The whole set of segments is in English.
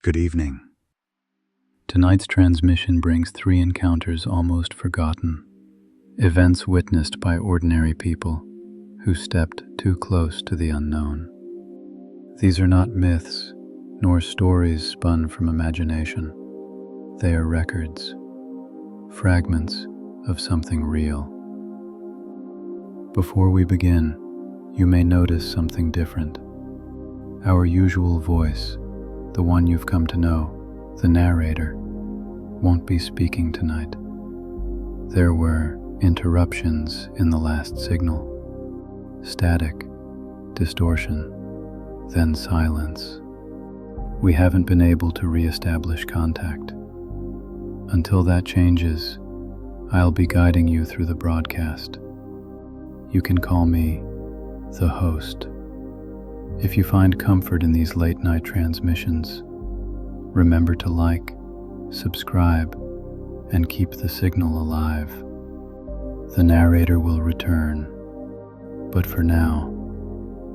Good evening. Tonight's transmission brings 3 encounters almost forgotten, events witnessed by ordinary people who stepped too close to the unknown. These are not myths, nor stories spun from imagination. They are records, fragments of something real. Before we begin, you may notice something different. Our usual voice, the one you've come to know, the narrator, won't be speaking tonight. There were interruptions in the last signal, static, distortion, then silence. We haven't been able to re-establish contact. Until that changes, I'll be guiding you through the broadcast. You can call me the host. If you find comfort in these late-night transmissions, remember to like, subscribe, and keep the signal alive. The narrator will return, but for now,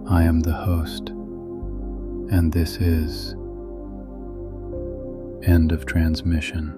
I am the host, and this is End of Transmission.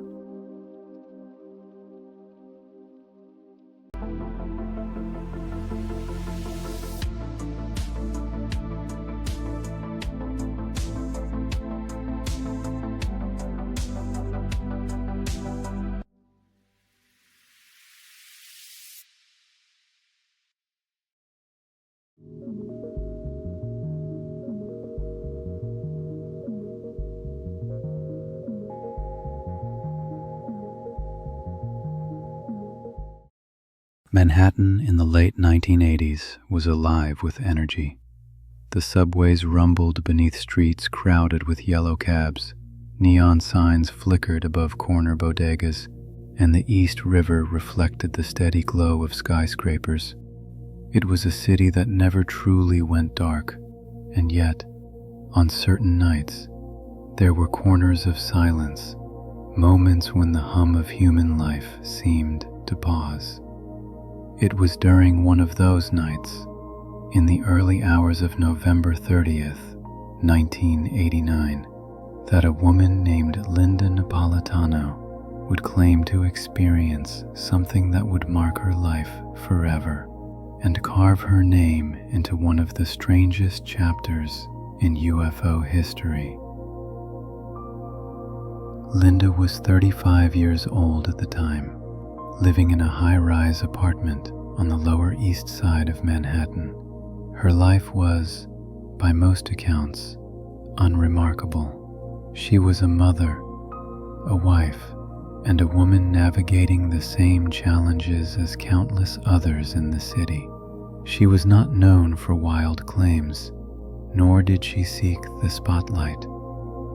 Manhattan in the late 1980s was alive with energy. The subways rumbled beneath streets crowded with yellow cabs, neon signs flickered above corner bodegas, and the East River reflected the steady glow of skyscrapers. It was a city that never truly went dark, and yet, on certain nights, there were corners of silence, moments when the hum of human life seemed to pause. It was during one of those nights, in the early hours of November 30th, 1989, that a woman named Linda Napolitano would claim to experience something that would mark her life forever and carve her name into one of the strangest chapters in UFO history. Linda was 35 years old at the time, living in a high-rise apartment on the Lower East Side of Manhattan. Her life was, by most accounts, unremarkable. She was a mother, a wife, and a woman navigating the same challenges as countless others in the city. She was not known for wild claims, nor did she seek the spotlight.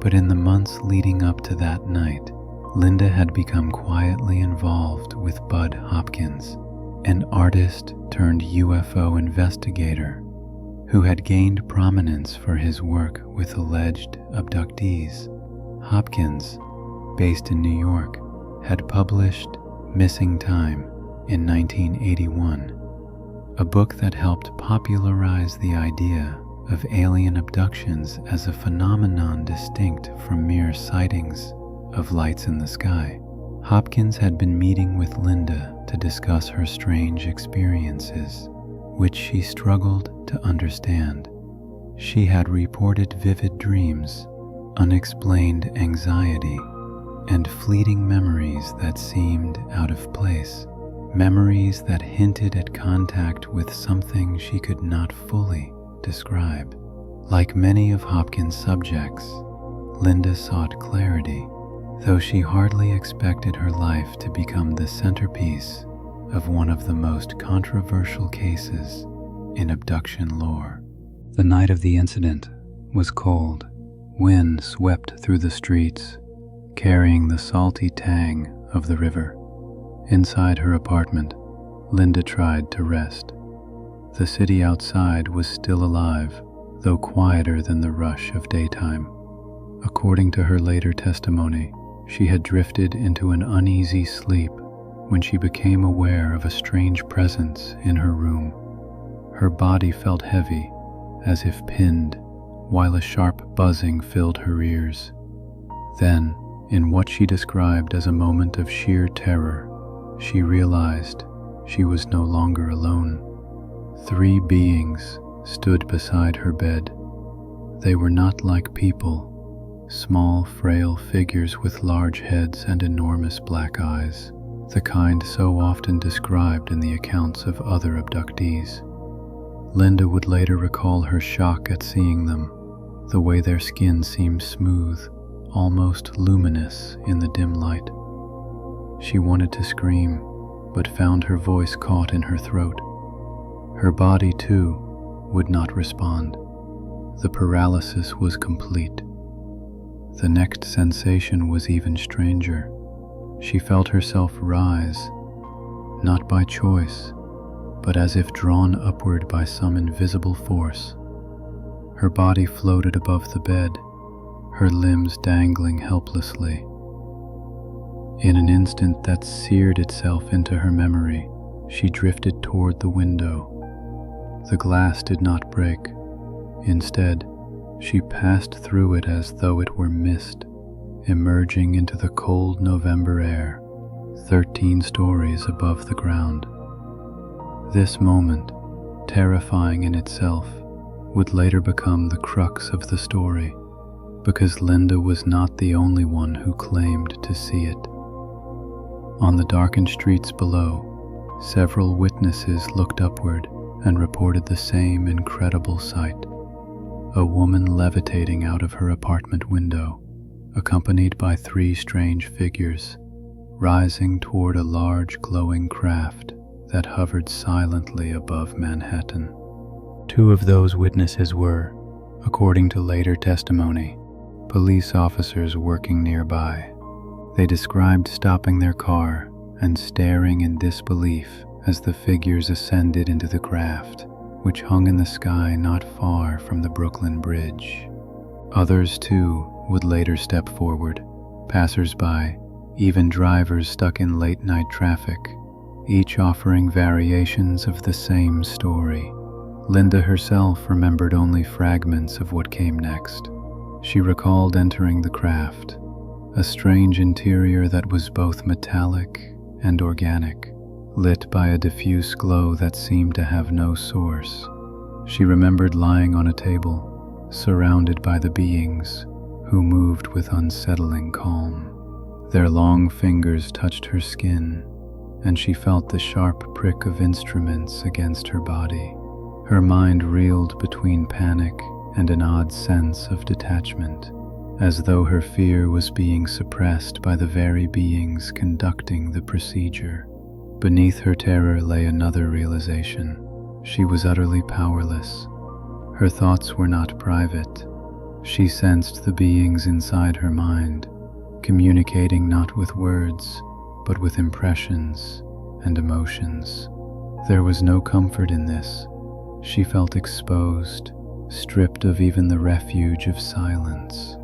But in the months leading up to that night, Linda had become quietly involved with Bud Hopkins, an artist turned UFO investigator who had gained prominence for his work with alleged abductees. Hopkins, based in New York, had published Missing Time in 1981, a book that helped popularize the idea of alien abductions as a phenomenon distinct from mere sightings of lights in the sky. Hopkins had been meeting with Linda to discuss her strange experiences, which she struggled to understand. She had reported vivid dreams, unexplained anxiety, and fleeting memories that seemed out of place, memories that hinted at contact with something she could not fully describe. Like many of Hopkins' subjects, Linda sought clarity, though she hardly expected her life to become the centerpiece of one of the most controversial cases in abduction lore. The night of the incident was cold. Wind swept through the streets, carrying the salty tang of the river. Inside her apartment, Linda tried to rest. The city outside was still alive, though quieter than the rush of daytime. According to her later testimony, she had drifted into an uneasy sleep when she became aware of a strange presence in her room. Her body felt heavy, as if pinned, while a sharp buzzing filled her ears. Then, in what she described as a moment of sheer terror, she realized she was no longer alone. 3 beings stood beside her bed. They were not like people, small, frail figures with large heads and enormous black eyes, the kind so often described in the accounts of other abductees. Linda would later recall her shock at seeing them, the way their skin seemed smooth, almost luminous in the dim light. She wanted to scream, but found her voice caught in her throat. Her body, too, would not respond. The paralysis was complete. The next sensation was even stranger. She felt herself rise, not by choice, but as if drawn upward by some invisible force. Her body floated above the bed, her limbs dangling helplessly. In an instant that seared itself into her memory, she drifted toward the window. The glass did not break. Instead, she passed through it as though it were mist, emerging into the cold November air, 13 stories above the ground. This moment, terrifying in itself, would later become the crux of the story, because Linda was not the only one who claimed to see it. On the darkened streets below, several witnesses looked upward and reported the same incredible sight. A woman levitating out of her apartment window, accompanied by 3 strange figures, rising toward a large glowing craft that hovered silently above Manhattan. 2 of those witnesses were, according to later testimony, police officers working nearby. They described stopping their car and staring in disbelief as the figures ascended into the craft, which hung in the sky not far from the Brooklyn Bridge. Others, too, would later step forward, passers-by, even drivers stuck in late-night traffic, each offering variations of the same story. Linda herself remembered only fragments of what came next. She recalled entering the craft, a strange interior that was both metallic and organic, lit by a diffuse glow that seemed to have no source. She remembered lying on a table, surrounded by the beings, who moved with unsettling calm. Their long fingers touched her skin, and she felt the sharp prick of instruments against her body. Her mind reeled between panic and an odd sense of detachment, as though her fear was being suppressed by the very beings conducting the procedure. Beneath her terror lay another realization. She was utterly powerless. Her thoughts were not private. She sensed the beings inside her mind, communicating not with words, but with impressions and emotions. There was no comfort in this. She felt exposed, stripped of even the refuge of silence.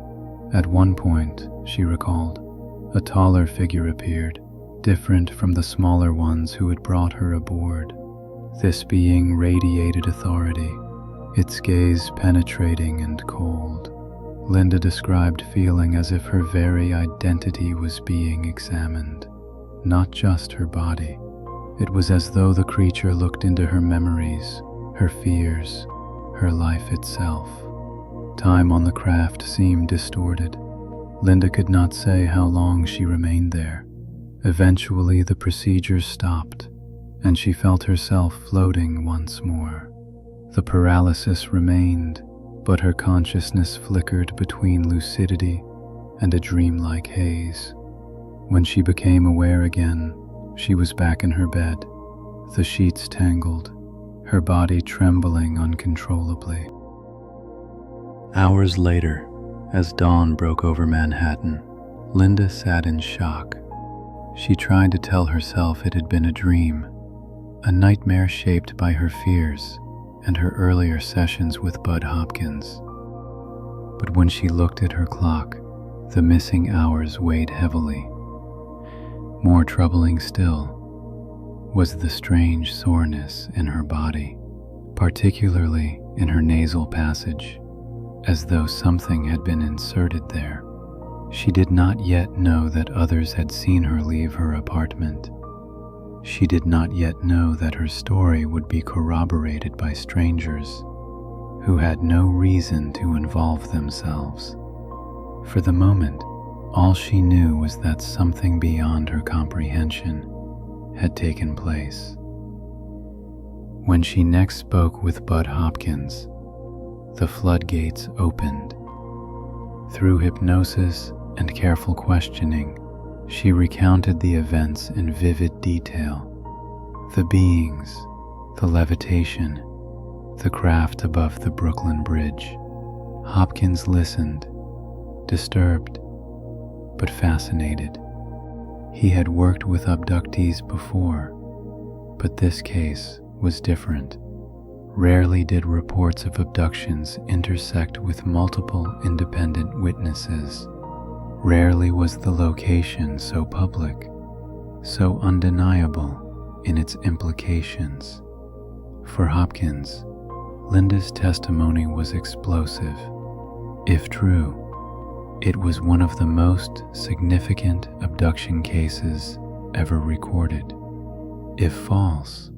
At one point, she recalled, a taller figure appeared, different from the smaller ones who had brought her aboard. This being radiated authority, its gaze penetrating and cold. Linda described feeling as if her very identity was being examined, not just her body. It was as though the creature looked into her memories, her fears, her life itself. Time on the craft seemed distorted. Linda could not say how long she remained there. Eventually the procedures stopped, and she felt herself floating once more. The paralysis remained, but her consciousness flickered between lucidity and a dreamlike haze. When she became aware again, she was back in her bed, the sheets tangled, her body trembling uncontrollably. Hours later, as dawn broke over Manhattan, Linda sat in shock. She tried to tell herself it had been a dream, a nightmare shaped by her fears and her earlier sessions with Bud Hopkins. But when she looked at her clock, the missing hours weighed heavily. More troubling still was the strange soreness in her body, particularly in her nasal passage, as though something had been inserted there. She did not yet know that others had seen her leave her apartment. She did not yet know that her story would be corroborated by strangers who had no reason to involve themselves. For the moment, all she knew was that something beyond her comprehension had taken place. When she next spoke with Bud Hopkins, the floodgates opened. Through hypnosis and careful questioning, she recounted the events in vivid detail. The beings, the levitation, the craft above the Brooklyn Bridge. Hopkins listened, disturbed, but fascinated. He had worked with abductees before, but this case was different. Rarely did reports of abductions intersect with multiple independent witnesses. Rarely was the location so public, so undeniable in its implications. For Hopkins, Linda's testimony was explosive. If true, it was one of the most significant abduction cases ever recorded. If false,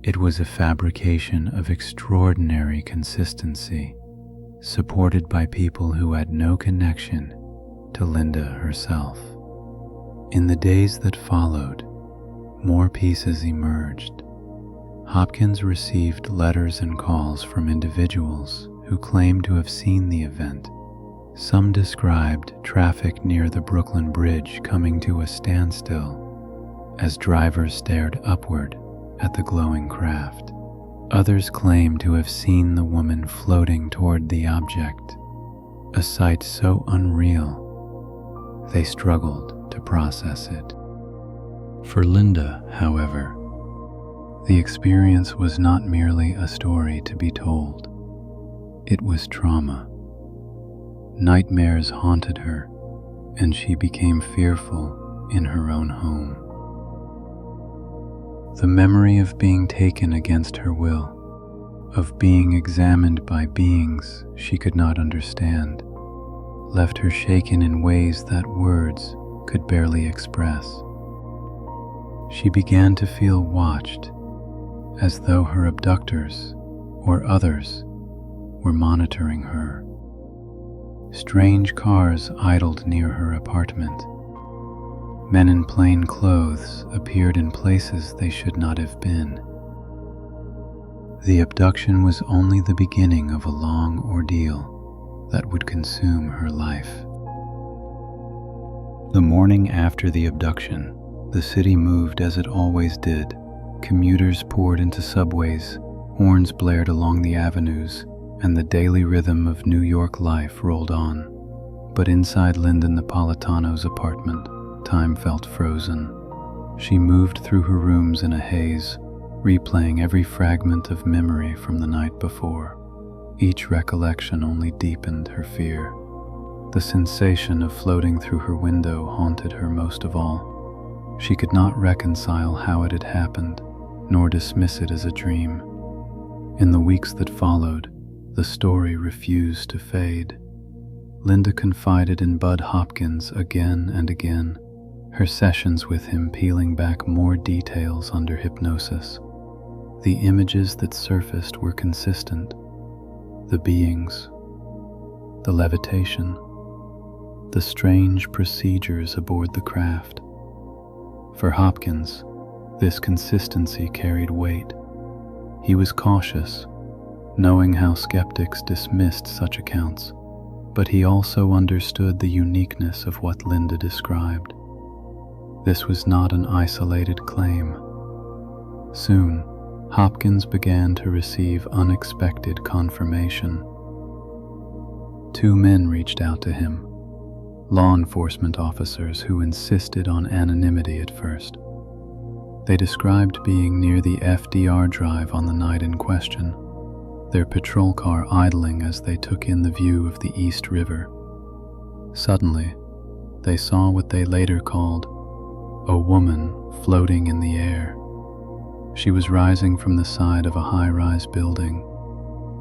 it was a fabrication of extraordinary consistency, supported by people who had no connection to Linda herself. In the days that followed, more pieces emerged. Hopkins received letters and calls from individuals who claimed to have seen the event. Some described traffic near the Brooklyn Bridge coming to a standstill as drivers stared upward at the glowing craft. Others claimed to have seen the woman floating toward the object, a sight so unreal they struggled to process it. For Linda, however, the experience was not merely a story to be told. It was trauma. Nightmares haunted her, and she became fearful in her own home. The memory of being taken against her will, of being examined by beings she could not understand, left her shaken in ways that words could barely express. She began to feel watched, as though her abductors or others were monitoring her. Strange cars idled near her apartment. Men in plain clothes appeared in places they should not have been. The abduction was only the beginning of a long ordeal that would consume her life. The morning after the abduction, the city moved as it always did. Commuters poured into subways, horns blared along the avenues, and the daily rhythm of New York life rolled on. But inside Linda Napolitano's apartment, time felt frozen. She moved through her rooms in a haze, replaying every fragment of memory from the night before. Each recollection only deepened her fear. The sensation of floating through her window haunted her most of all. She could not reconcile how it had happened, nor dismiss it as a dream. In the weeks that followed, the story refused to fade. Linda confided in Bud Hopkins again and again, her sessions with him peeling back more details under hypnosis. The images that surfaced were consistent. The beings, the levitation, the strange procedures aboard the craft. For Hopkins, this consistency carried weight. He was cautious, knowing how skeptics dismissed such accounts, but he also understood the uniqueness of what Linda described. This was not an isolated claim. Soon, Hopkins began to receive unexpected confirmation. Two men reached out to him, law enforcement officers who insisted on anonymity at first. They described being near the FDR Drive on the night in question, their patrol car idling as they took in the view of the East River. Suddenly, they saw what they later called a woman floating in the air. She was rising from the side of a high-rise building,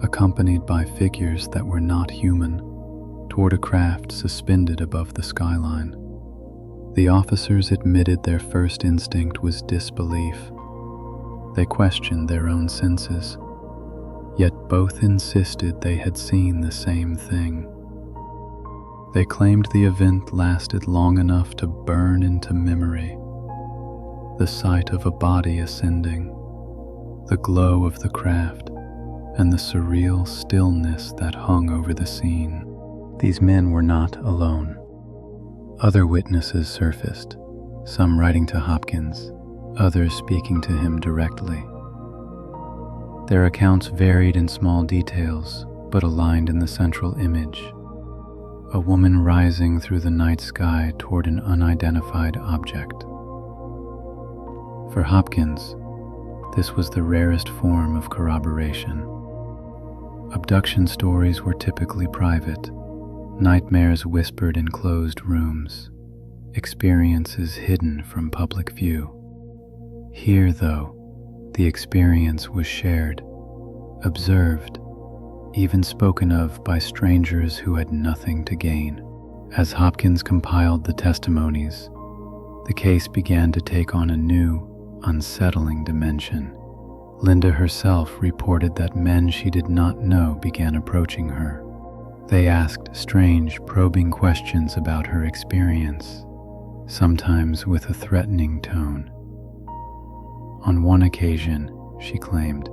accompanied by figures that were not human. toward a craft suspended above the skyline. The officers admitted their first instinct was disbelief. They questioned their own senses, yet both insisted they had seen the same thing. They claimed the event lasted long enough to burn into memory. The sight of a body ascending, the glow of the craft, and the surreal stillness that hung over the scene. These men were not alone. Other witnesses surfaced, some writing to Hopkins, others speaking to him directly. Their accounts varied in small details, but aligned in the central image: a woman rising through the night sky toward an unidentified object. For Hopkins, this was the rarest form of corroboration. Abduction stories were typically private, nightmares whispered in closed rooms, experiences hidden from public view. Here, though, the experience was shared, observed, even spoken of by strangers who had nothing to gain. As Hopkins compiled the testimonies, the case began to take on a new, unsettling dimension. Linda herself reported that men she did not know began approaching her. They asked strange, probing questions about her experience, sometimes with a threatening tone. On one occasion, she claimed,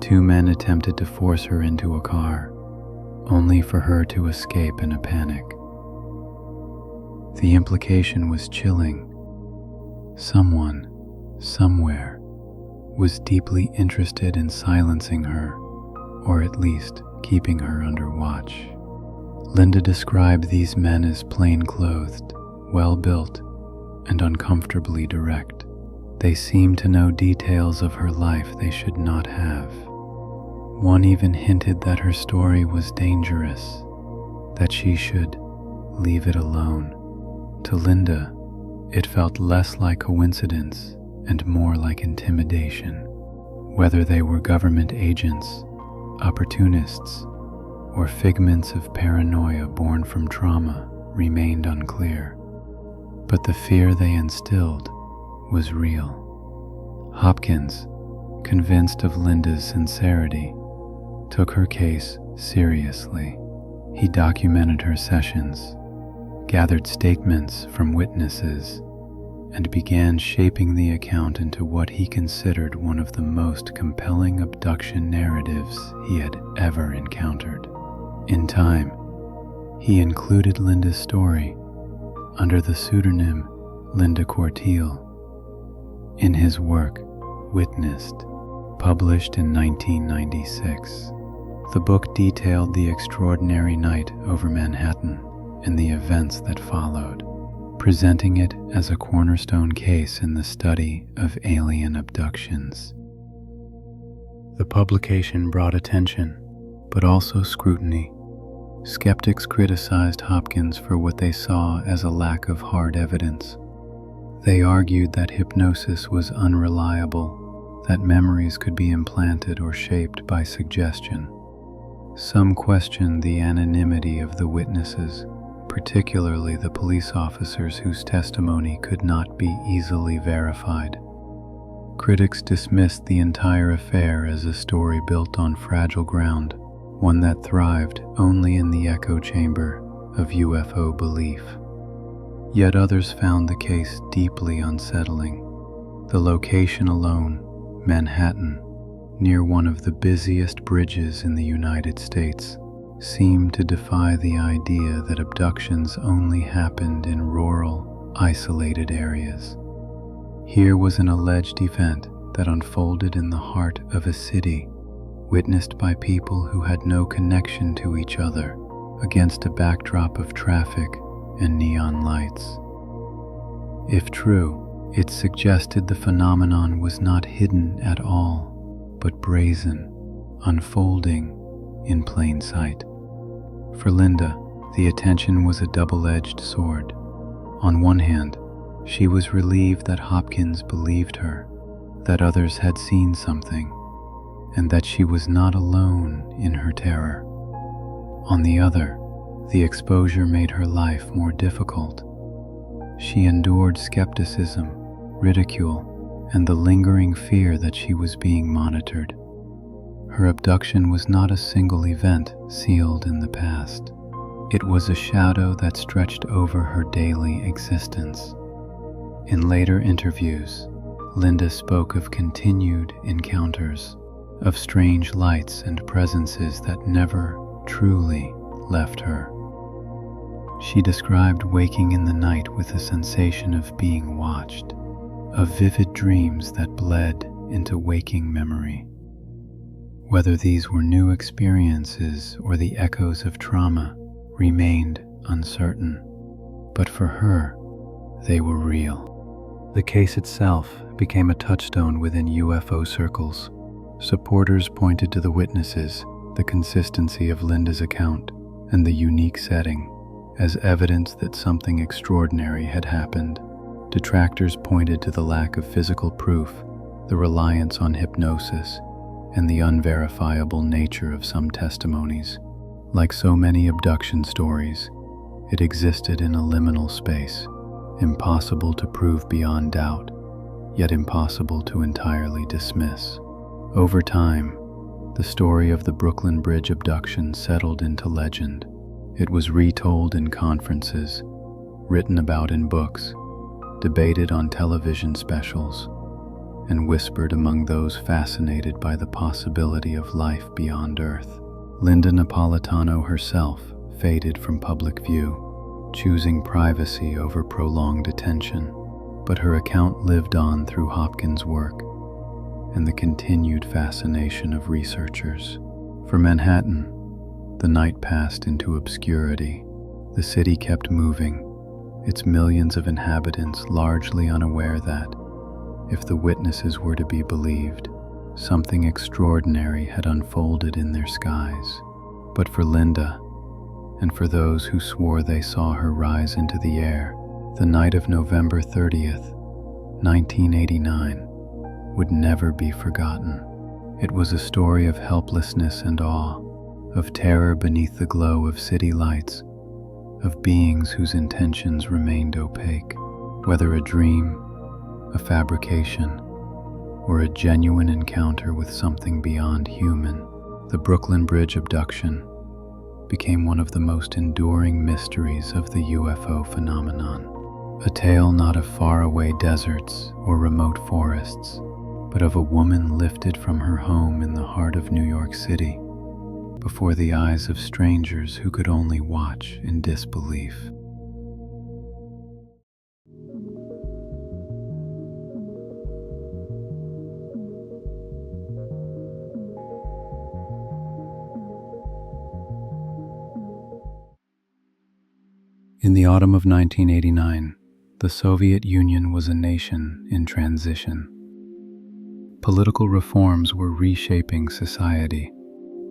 2 men attempted to force her into a car, only for her to escape in a panic. The implication was chilling. Someone, somewhere, was deeply interested in silencing her, or at least keeping her under watch. Linda described these men as plain-clothed, well-built, and uncomfortably direct. They seemed to know details of her life they should not have. One even hinted that her story was dangerous, that she should leave it alone. To Linda, it felt less like coincidence and more like intimidation. Whether they were government agents, opportunists, or figments of paranoia born from trauma remained unclear. But the fear they instilled was real. Hopkins, convinced of Linda's sincerity, took her case seriously. He documented her sessions, gathered statements from witnesses, and began shaping the account into what he considered one of the most compelling abduction narratives he had ever encountered. In time, he included Linda's story under the pseudonym Linda Corteil in his work, Witnessed, published in 1996. The book detailed the extraordinary night over Manhattan and the events that followed, presenting it as a cornerstone case in the study of alien abductions. The publication brought attention, but also scrutiny. Skeptics criticized Hopkins for what they saw as a lack of hard evidence. They argued that hypnosis was unreliable, that memories could be implanted or shaped by suggestion. Some questioned the anonymity of the witnesses, particularly the police officers whose testimony could not be easily verified. Critics dismissed the entire affair as a story built on fragile ground, one that thrived only in the echo chamber of UFO belief. Yet others found the case deeply unsettling. The location alone, Manhattan, near one of the busiest bridges in the United States, seemed to defy the idea that abductions only happened in rural, isolated areas. Here was an alleged event that unfolded in the heart of a city, witnessed by people who had no connection to each other, against a backdrop of traffic and neon lights. If true, it suggested the phenomenon was not hidden at all, but brazen, unfolding in plain sight. For Linda, the attention was a double-edged sword. On one hand, she was relieved that Hopkins believed her, that others had seen something, and that she was not alone in her terror. On the other, The exposure made her life more difficult. She endured skepticism, ridicule, and the lingering fear that she was being monitored. Her abduction was not a single event sealed in the past. It was a shadow that stretched over her daily existence. In later interviews, Linda spoke of continued encounters, of strange lights and presences that never truly left her. She described waking in the night with a sensation of being watched, of vivid dreams that bled into waking memory. Whether these were new experiences or the echoes of trauma remained uncertain, but for her, they were real. The case itself became a touchstone within UFO circles. Supporters pointed to the witnesses, the consistency of Linda's account, and the unique setting as evidence that something extraordinary had happened. Detractors pointed to the lack of physical proof, the reliance on hypnosis, and the unverifiable nature of some testimonies. Like so many abduction stories, it existed in a liminal space, impossible to prove beyond doubt, yet impossible to entirely dismiss. Over time, the story of the Brooklyn Bridge abduction settled into legend. It was retold in conferences, written about in books, debated on television specials, and whispered among those fascinated by the possibility of life beyond Earth. Linda Napolitano herself faded from public view, choosing privacy over prolonged attention, but her account lived on through Hopkins' work and the continued fascination of researchers. For Manhattan, the night passed into obscurity. The city kept moving, its millions of inhabitants largely unaware that, if the witnesses were to be believed, something extraordinary had unfolded in their skies. But for Linda, and for those who swore they saw her rise into the air, the night of November 30th, 1989, would never be forgotten. It was a story of helplessness and awe, of terror beneath the glow of city lights, of beings whose intentions remained opaque. Whether a dream, a fabrication, or a genuine encounter with something beyond human, the Brooklyn Bridge abduction became one of the most enduring mysteries of the UFO phenomenon. A tale not of faraway deserts or remote forests, but of a woman lifted from her home in the heart of New York City, before the eyes of strangers who could only watch in disbelief. In the autumn of 1989, the Soviet Union was a nation in transition. Political reforms were reshaping society.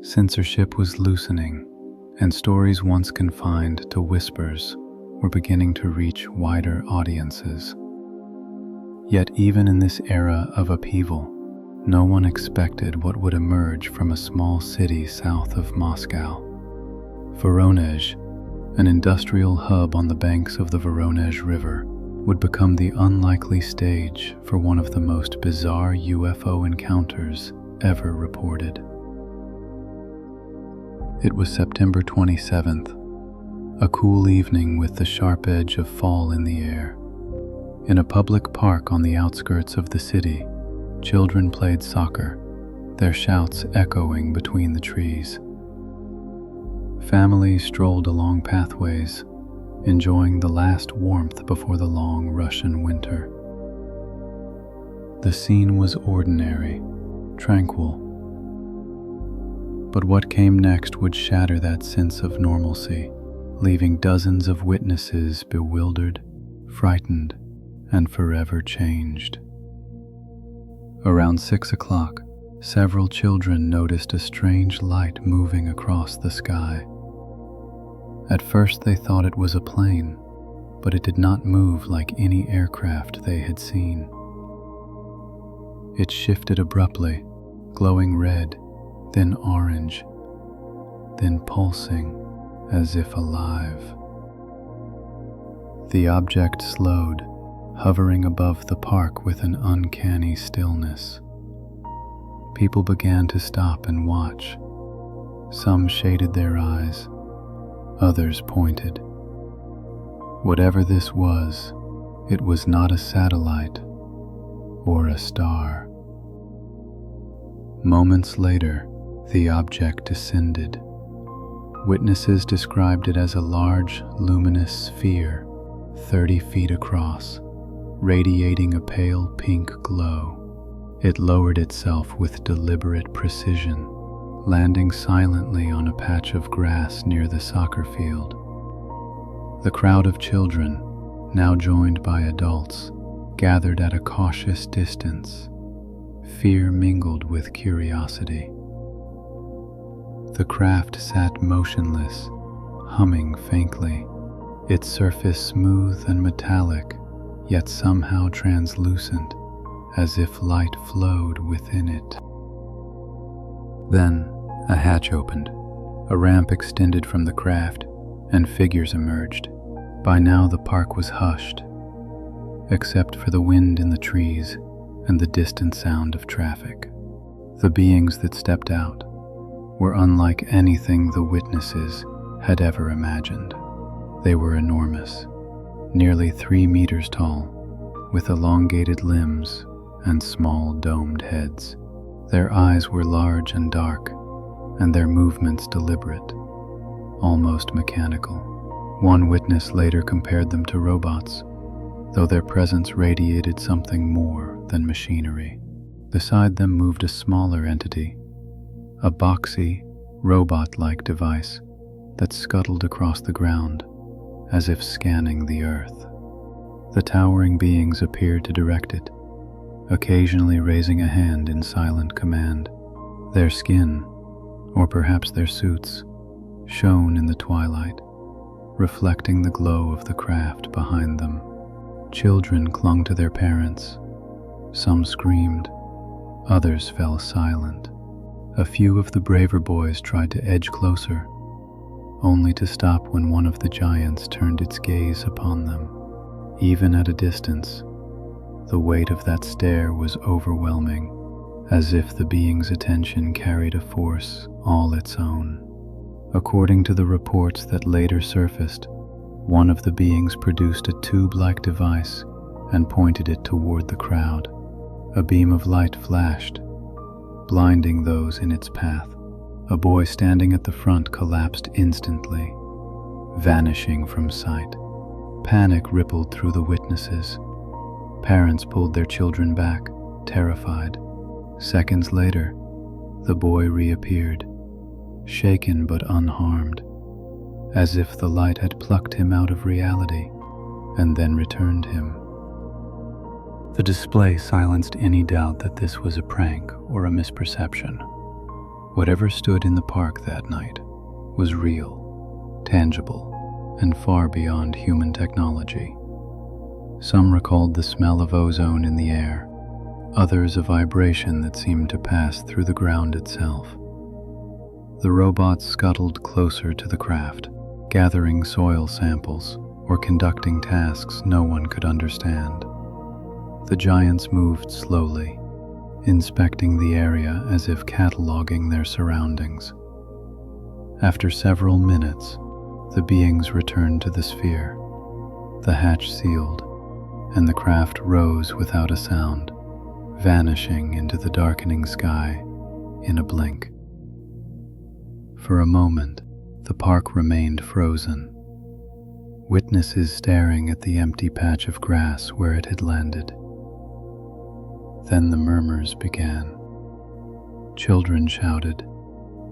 Censorship was loosening, and stories once confined to whispers were beginning to reach wider audiences. Yet even in this era of upheaval, no one expected what would emerge from a small city south of Moscow. Voronezh, an industrial hub on the banks of the Voronezh River, would become the unlikely stage for one of the most bizarre UFO encounters ever reported. It was September 27th, a cool evening with the sharp edge of fall in the air. In a public park on the outskirts of the city, children played soccer, their shouts echoing between the trees. Families strolled along pathways, enjoying the last warmth before the long Russian winter. The scene was ordinary, tranquil. But what came next would shatter that sense of normalcy, leaving dozens of witnesses bewildered, frightened, and forever changed. Around 6 o'clock, several children noticed a strange light moving across the sky. At first they thought it was a plane, but it did not move like any aircraft they had seen. It shifted abruptly, glowing red, then orange, then pulsing, as if alive. The object slowed, hovering above the park with an uncanny stillness. People began to stop and watch. Some shaded their eyes, others pointed. Whatever this was, it was not a satellite or a star. Moments later, the object descended. Witnesses described it as a large, luminous sphere, 30 feet across, radiating a pale pink glow. It lowered itself with deliberate precision, landing silently on a patch of grass near the soccer field. The crowd of children, now joined by adults, gathered at a cautious distance. Fear mingled with curiosity. The craft sat motionless, humming faintly, its surface smooth and metallic, yet somehow translucent, as if light flowed within it. Then, a hatch opened. A ramp extended from the craft, and figures emerged. By now the park was hushed, except for the wind in the trees and the distant sound of traffic. The beings that stepped out were unlike anything the witnesses had ever imagined. They were enormous, nearly 3 meters tall, with elongated limbs and small domed heads. Their eyes were large and dark, and their movements deliberate, almost mechanical. One witness later compared them to robots, though their presence radiated something more than machinery. Beside them moved a smaller entity, a boxy, robot-like device that scuttled across the ground, as if scanning the earth. The towering beings appeared to direct it, occasionally raising a hand in silent command. Their skin, or perhaps their suits, shone in the twilight, reflecting the glow of the craft behind them. Children clung to their parents. Some screamed, others fell silent. A few of the braver boys tried to edge closer, only to stop when one of the giants turned its gaze upon them. Even at a distance, the weight of that stare was overwhelming, as if the being's attention carried a force all its own. According to the reports that later surfaced, one of the beings produced a tube-like device and pointed it toward the crowd. A beam of light flashed, blinding those in its path. A boy standing at the front collapsed instantly, vanishing from sight. Panic rippled through the witnesses. Parents pulled their children back, terrified. Seconds later, the boy reappeared, shaken but unharmed, as if the light had plucked him out of reality and then returned him. The display silenced any doubt that this was a prank or a misperception. Whatever stood in the park that night was real, tangible, and far beyond human technology. Some recalled the smell of ozone in the air, others a vibration that seemed to pass through the ground itself. The robots scuttled closer to the craft, gathering soil samples or conducting tasks no one could understand. The giants moved slowly, inspecting the area as if cataloging their surroundings. After several minutes, the beings returned to the sphere. The hatch sealed, and the craft rose without a sound, vanishing into the darkening sky in a blink. For a moment, the park remained frozen, witnesses staring at the empty patch of grass where it had landed. Then the murmurs began. Children shouted,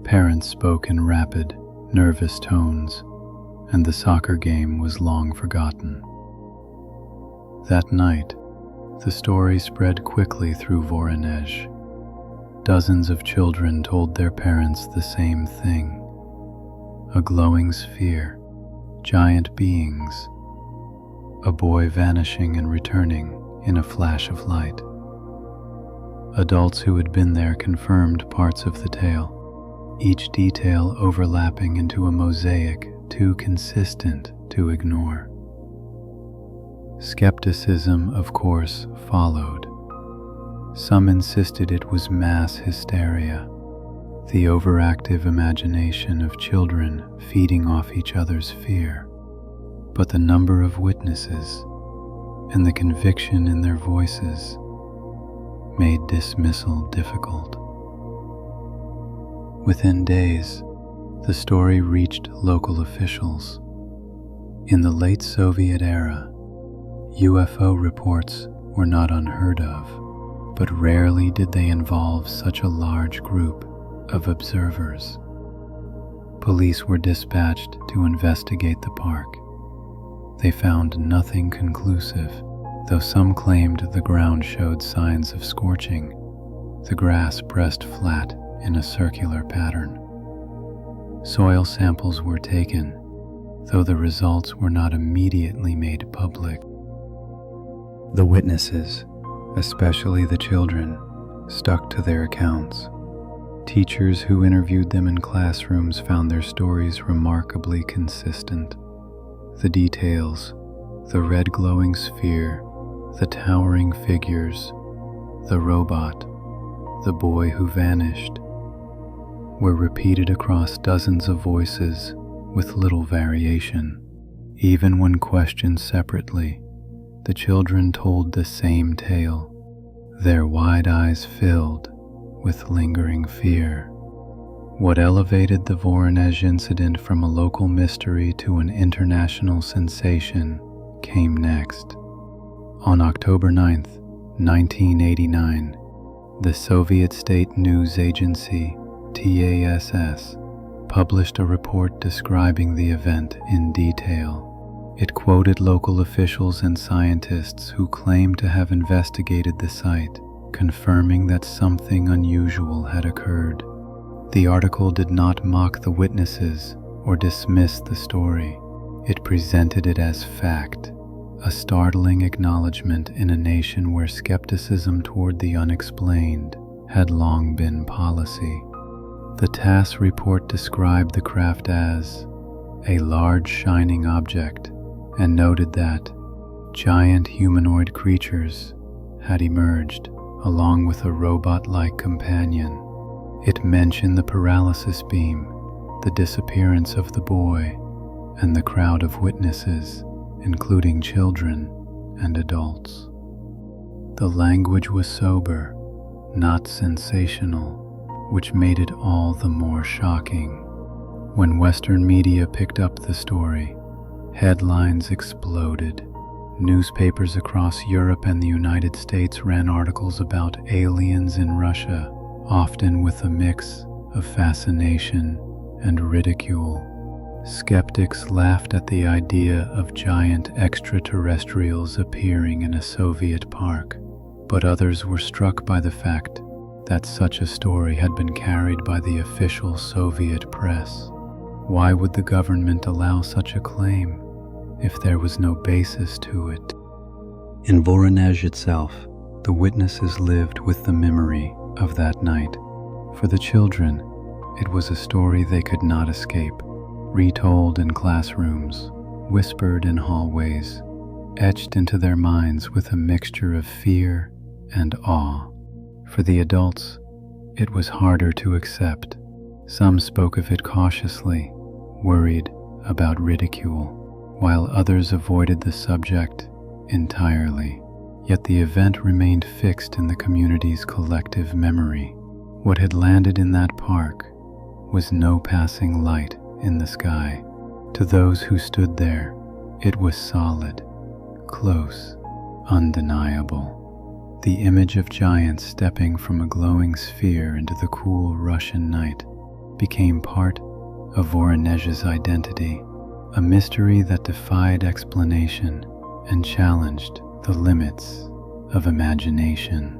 parents spoke in rapid, nervous tones, and the soccer game was long forgotten. That night, the story spread quickly through Voronezh. Dozens of children told their parents the same thing. A glowing sphere, giant beings, a boy vanishing and returning in a flash of light. Adults who had been there confirmed parts of the tale, each detail overlapping into a mosaic too consistent to ignore. Skepticism, of course, followed. Some insisted it was mass hysteria, the overactive imagination of children feeding off each other's fear. But the number of witnesses and the conviction in their voices made dismissal difficult. Within days, the story reached local officials. In the late Soviet era, UFO reports were not unheard of, but rarely did they involve such a large group of observers. Police were dispatched to investigate the park. They found nothing conclusive, though some claimed the ground showed signs of scorching. The grass pressed flat in a circular pattern. Soil samples were taken, though the results were not immediately made public. The witnesses, especially the children, stuck to their accounts. Teachers who interviewed them in classrooms found their stories remarkably consistent. The details, the red glowing sphere, the towering figures, the robot, the boy who vanished, were repeated across dozens of voices with little variation. Even when questioned separately, the children told the same tale, their wide eyes filled with lingering fear. What elevated the Voronezh Incident from a local mystery to an international sensation came next. On October 9, 1989, the Soviet state news agency TASS published a report describing the event in detail. It quoted local officials and scientists who claimed to have investigated the site, confirming that something unusual had occurred. The article did not mock the witnesses or dismiss the story. It presented it as fact, a startling acknowledgement in a nation where skepticism toward the unexplained had long been policy. The TASS report described the craft as a large shining object and noted that giant humanoid creatures had emerged along with a robot-like companion. It mentioned the paralysis beam, the disappearance of the boy, and the crowd of witnesses, including children and adults. The language was sober, not sensational, which made it all the more shocking. When Western media picked up the story, headlines exploded. Newspapers across Europe and the United States ran articles about aliens in Russia, often with a mix of fascination and ridicule. Skeptics laughed at the idea of giant extraterrestrials appearing in a Soviet park, but others were struck by the fact that such a story had been carried by the official Soviet press. Why would the government allow such a claim if there was no basis to it? In Voronezh itself, the witnesses lived with the memory of that night. For the children, it was a story they could not escape, retold in classrooms, whispered in hallways, etched into their minds with a mixture of fear and awe. For the adults, it was harder to accept. Some spoke of it cautiously, worried about ridicule, while others avoided the subject entirely. Yet the event remained fixed in the community's collective memory. What had landed in that park was no passing light in the sky. To those who stood there, it was solid, close, undeniable. The image of giants stepping from a glowing sphere into the cool Russian night became part of Voronezh's identity, a mystery that defied explanation and challenged the limits of imagination.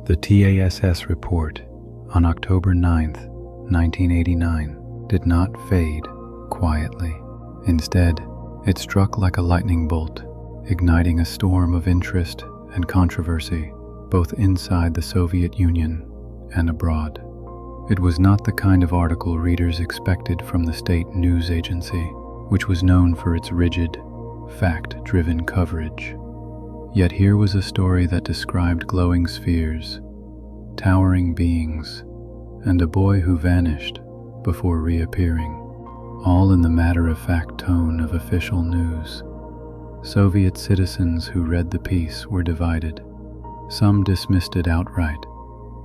The TASS report on October 9, 1989, did not fade quietly. Instead, it struck like a lightning bolt, igniting a storm of interest and controversy, both inside the Soviet Union and abroad. It was not the kind of article readers expected from the state news agency, which was known for its rigid, fact-driven coverage. Yet here was a story that described glowing spheres, towering beings, and a boy who vanished before reappearing, all in the matter-of-fact tone of official news. Soviet citizens who read the piece were divided. Some dismissed it outright,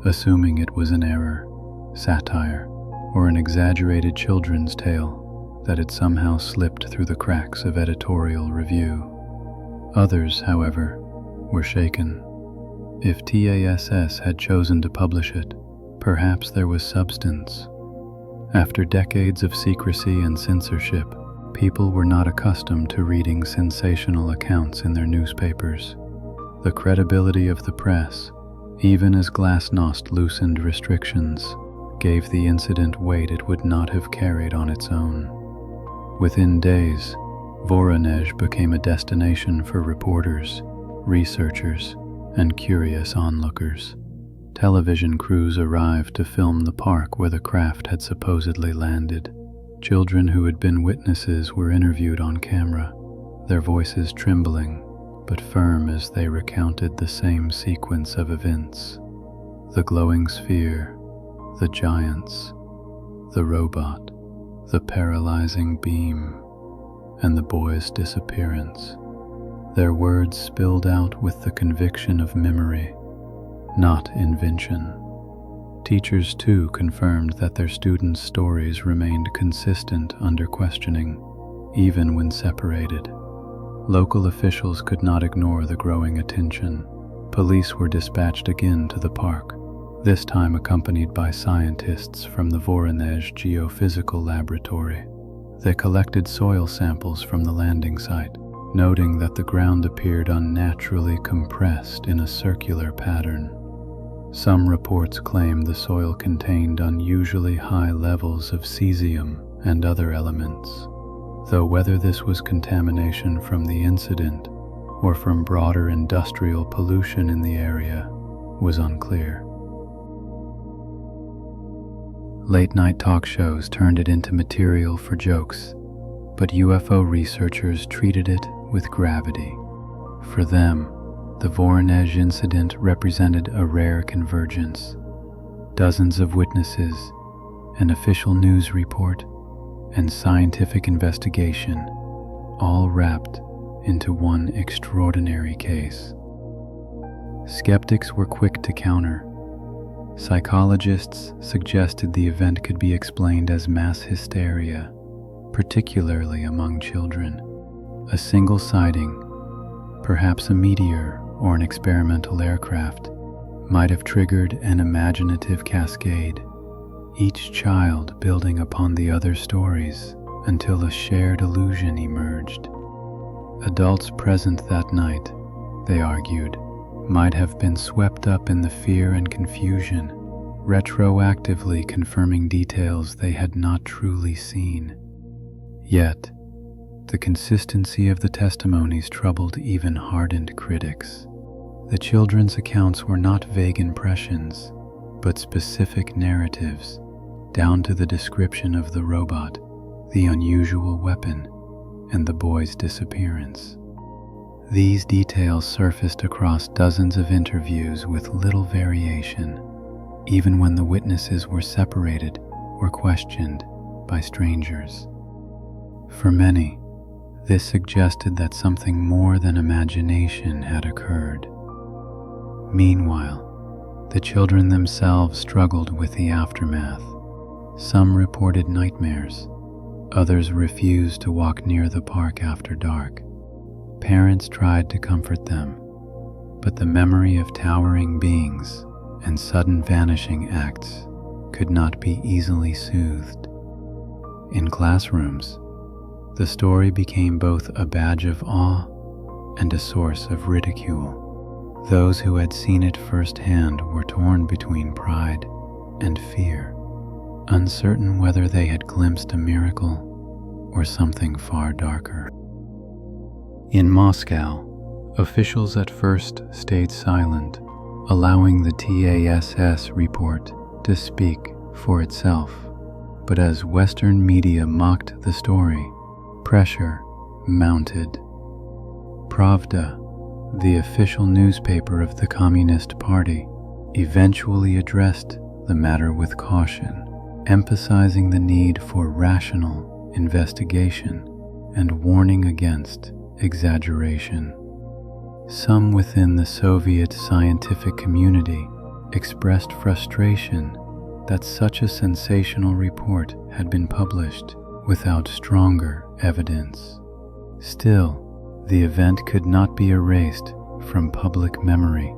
assuming it was an error, satire, or an exaggerated children's tale that had somehow slipped through the cracks of editorial review. Others, however, were shaken. If TASS had chosen to publish it, perhaps there was substance. After decades of secrecy and censorship, people were not accustomed to reading sensational accounts in their newspapers. The credibility of the press, even as Glasnost loosened restrictions, gave the incident weight it would not have carried on its own. Within days, Voronezh became a destination for reporters, researchers, and curious onlookers. Television crews arrived to film the park where the craft had supposedly landed. Children who had been witnesses were interviewed on camera, their voices trembling but firm as they recounted the same sequence of events. The glowing sphere, the giants, the robot, the paralyzing beam, and the boy's disappearance. Their words spilled out with the conviction of memory, not invention. Teachers, too, confirmed that their students' stories remained consistent under questioning, even when separated. Local officials could not ignore the growing attention. Police were dispatched again to the park, this time accompanied by scientists from the Voronezh Geophysical Laboratory. They collected soil samples from the landing site, noting that the ground appeared unnaturally compressed in a circular pattern. Some reports claimed the soil contained unusually high levels of cesium and other elements, though whether this was contamination from the incident or from broader industrial pollution in the area was unclear. Late-night talk shows turned it into material for jokes, but UFO researchers treated it with gravity. For them, the Voronezh Incident represented a rare convergence. Dozens of witnesses, an official news report, and scientific investigation, all wrapped into one extraordinary case. Skeptics were quick to counter. Psychologists suggested the event could be explained as mass hysteria, particularly among children. A single sighting, perhaps a meteor or an experimental aircraft, might have triggered an imaginative cascade, each child building upon the other stories until a shared illusion emerged. Adults present that night, they argued, might have been swept up in the fear and confusion, retroactively confirming details they had not truly seen. Yet, the consistency of the testimonies troubled even hardened critics. The children's accounts were not vague impressions, but specific narratives, down to the description of the robot, the unusual weapon, and the boy's disappearance. These details surfaced across dozens of interviews with little variation, even when the witnesses were separated or questioned by strangers. For many, this suggested that something more than imagination had occurred. Meanwhile, the children themselves struggled with the aftermath. Some reported nightmares, others refused to walk near the park after dark. Parents tried to comfort them, but the memory of towering beings and sudden vanishing acts could not be easily soothed. In classrooms, the story became both a badge of awe and a source of ridicule. Those who had seen it firsthand were torn between pride and fear, uncertain whether they had glimpsed a miracle or something far darker. In Moscow, officials at first stayed silent, allowing the TASS report to speak for itself. But as Western media mocked the story, pressure mounted. Pravda, the official newspaper of the Communist Party, eventually addressed the matter with caution, emphasizing the need for rational investigation and warning against exaggeration. Some within the Soviet scientific community expressed frustration that such a sensational report had been published without stronger evidence. Still, the event could not be erased from public memory.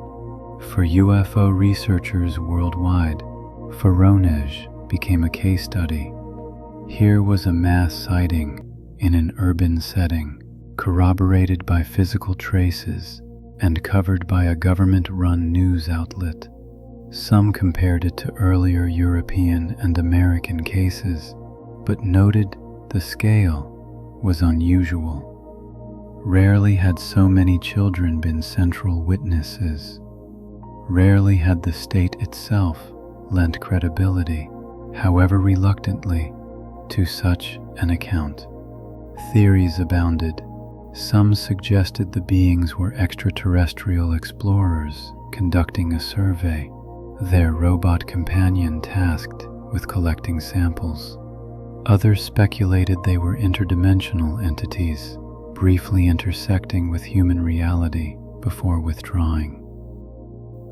For UFO researchers worldwide, Voronezh became a case study. Here was a mass sighting in an urban setting, corroborated by physical traces and covered by a government-run news outlet. Some compared it to earlier European and American cases, but noted the scale was unusual. Rarely had so many children been central witnesses. Rarely had the state itself lent credibility, however reluctantly, to such an account. Theories abounded. Some suggested the beings were extraterrestrial explorers conducting a survey, their robot companion tasked with collecting samples. Others speculated they were interdimensional entities, briefly intersecting with human reality before withdrawing.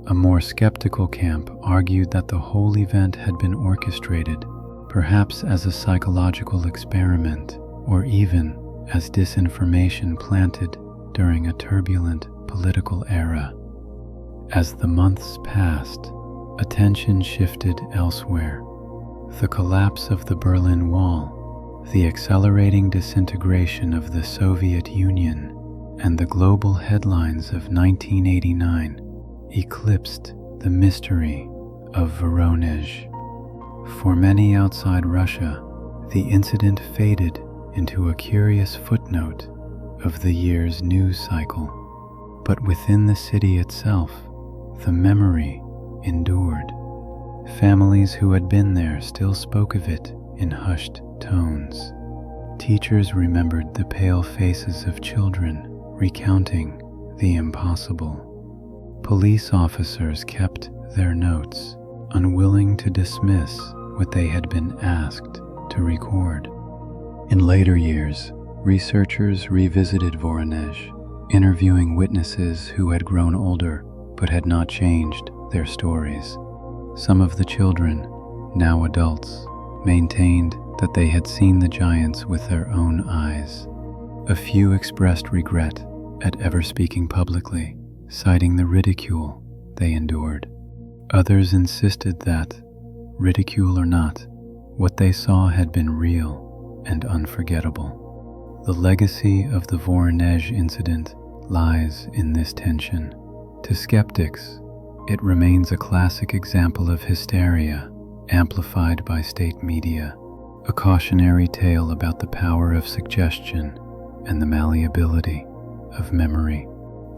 A more skeptical camp argued that the whole event had been orchestrated, perhaps as a psychological experiment, or even as disinformation planted during a turbulent political era. As the months passed, attention shifted elsewhere. The collapse of the Berlin Wall, the accelerating disintegration of the Soviet Union, and the global headlines of 1989 eclipsed the mystery of Voronezh. For many outside Russia, the incident faded into a curious footnote of the year's news cycle. But within the city itself, the memory endured. Families who had been there still spoke of it in hushed tones. Teachers remembered the pale faces of children recounting the impossible. Police officers kept their notes, unwilling to dismiss what they had been asked to record. In later years, researchers revisited Voronezh, interviewing witnesses who had grown older but had not changed their stories. Some of the children, now adults, maintained that they had seen the giants with their own eyes. A few expressed regret at ever speaking publicly, citing the ridicule they endured. Others insisted that, ridicule or not, what they saw had been real and unforgettable. The legacy of the Voronezh Incident lies in this tension. To skeptics, it remains a classic example of hysteria, amplified by state media, a cautionary tale about the power of suggestion and the malleability of memory.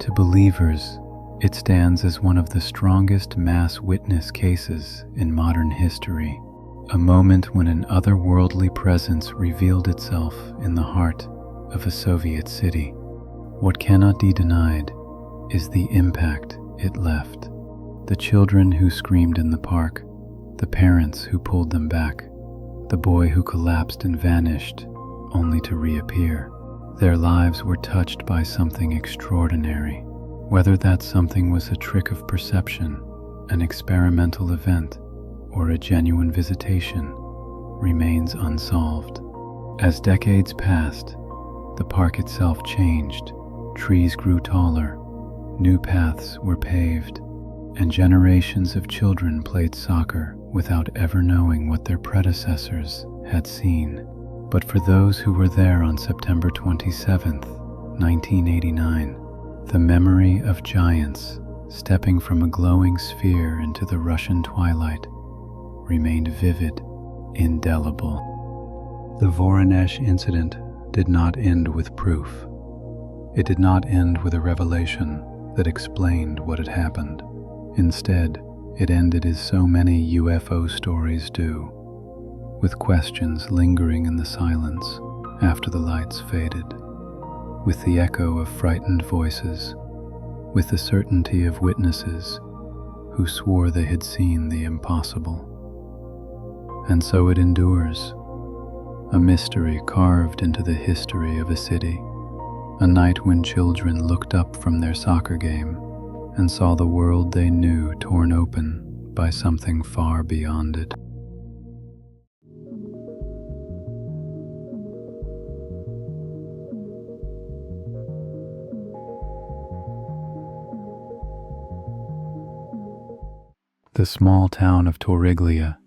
To believers, it stands as one of the strongest mass witness cases in modern history, a moment when an otherworldly presence revealed itself in the heart of a Soviet city. What cannot be denied is the impact it left. The children who screamed in the park, the parents who pulled them back, the boy who collapsed and vanished, only to reappear. Their lives were touched by something extraordinary. Whether that something was a trick of perception, an experimental event, or a genuine visitation, remains unsolved. As decades passed, the park itself changed. Trees grew taller, new paths were paved, and generations of children played soccer without ever knowing what their predecessors had seen. But for those who were there on September 27, 1989, the memory of giants stepping from a glowing sphere into the Russian twilight remained vivid, indelible. The Voronezh Incident did not end with proof. It did not end with a revelation that explained what had happened. Instead, It ended as so many UFO stories do, with questions lingering in the silence after the lights faded, with the echo of frightened voices, with the certainty of witnesses who swore they had seen the impossible. And so it endures, a mystery carved into the history of a city, a night when children looked up from their soccer game and saw the world they knew torn open by something far beyond it. The small town of Torriglia,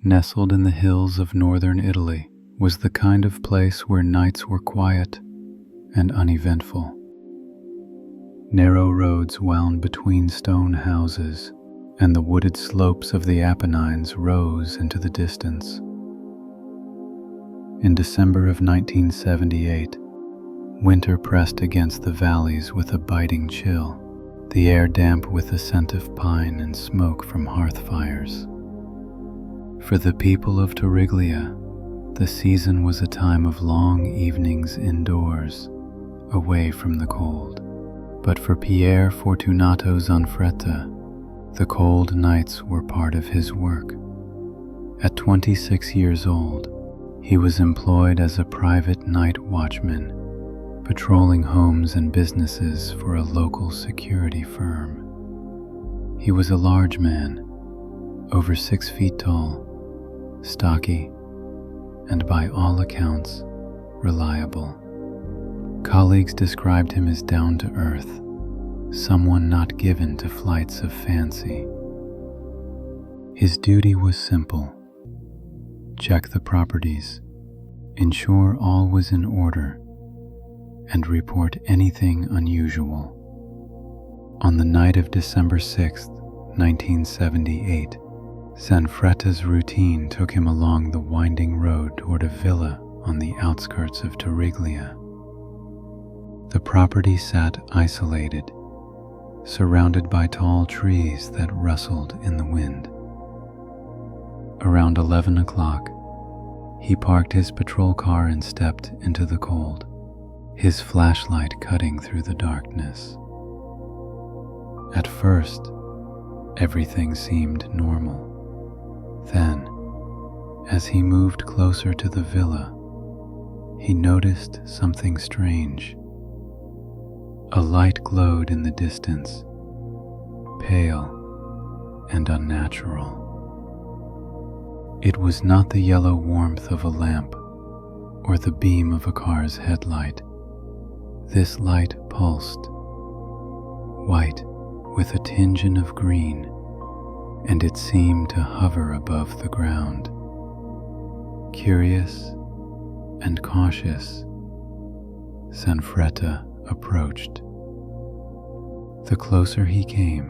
nestled in the hills of northern Italy, was the kind of place where nights were quiet and uneventful. Narrow roads wound between stone houses, and the wooded slopes of the Apennines rose into the distance. In December of 1978, winter pressed against the valleys with a biting chill, the air damp with the scent of pine and smoke from hearth fires. For the people of Torriglia, the season was a time of long evenings indoors, away from the cold. But for Pier Fortunato Zanfretta, the cold nights were part of his work. At 26 years old, he was employed as a private night watchman, patrolling homes and businesses for a local security firm. He was a large man, over 6 feet tall, stocky, and by all accounts, reliable. Colleagues described him as down-to-earth, someone not given to flights of fancy. His duty was simple: check the properties, ensure all was in order, and report anything unusual. On the night of December 6, 1978, Zanfretta's routine took him along the winding road toward a villa on the outskirts of Torriglia. The property sat isolated, surrounded by tall trees that rustled in the wind. Around 11 o'clock, he parked his patrol car and stepped into the cold, his flashlight cutting through the darkness. At first, everything seemed normal. Then, as he moved closer to the villa, he noticed something strange. A light glowed in the distance, pale and unnatural. It was not the yellow warmth of a lamp or the beam of a car's headlight. This light pulsed, white with a tinge of green, and it seemed to hover above the ground. Curious and cautious, Zanfretta approached. The closer he came,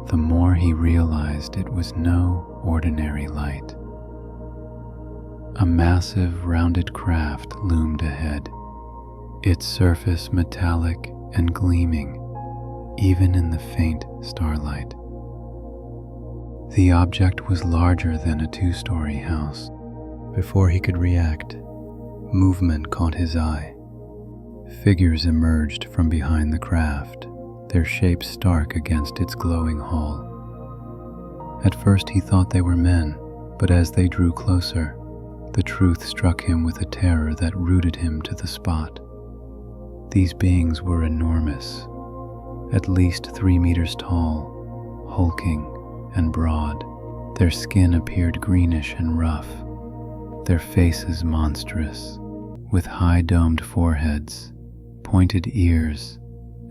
the more he realized it was no ordinary light. A massive rounded craft loomed ahead, its surface metallic and gleaming, even in the faint starlight. The object was larger than a 2-story house. Before he could react, movement caught his eye. Figures emerged from behind the craft, their shapes stark against its glowing hull. At first he thought they were men, but as they drew closer, the truth struck him with a terror that rooted him to the spot. These beings were enormous, at least 3 meters tall, hulking and broad. Their skin appeared greenish and rough, their faces monstrous, with high domed foreheads, pointed ears,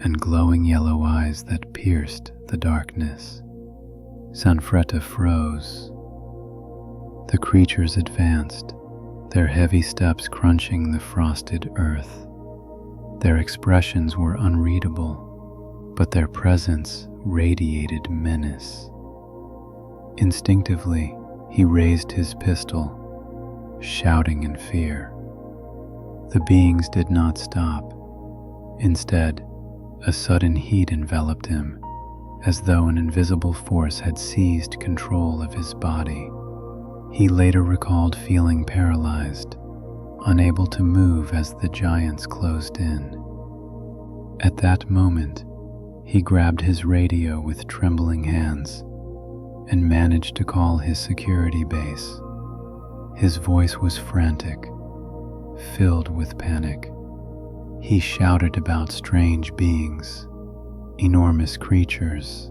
and glowing yellow eyes that pierced the darkness. Zanfretta froze. The creatures advanced, their heavy steps crunching the frosted earth. Their expressions were unreadable, but their presence radiated menace. Instinctively, he raised his pistol, shouting in fear. The beings did not stop. Instead, a sudden heat enveloped him, as though an invisible force had seized control of his body. He later recalled feeling paralyzed, unable to move as the giants closed in. At that moment, he grabbed his radio with trembling hands and managed to call his security base. His voice was frantic, filled with panic. He shouted about strange beings, enormous creatures,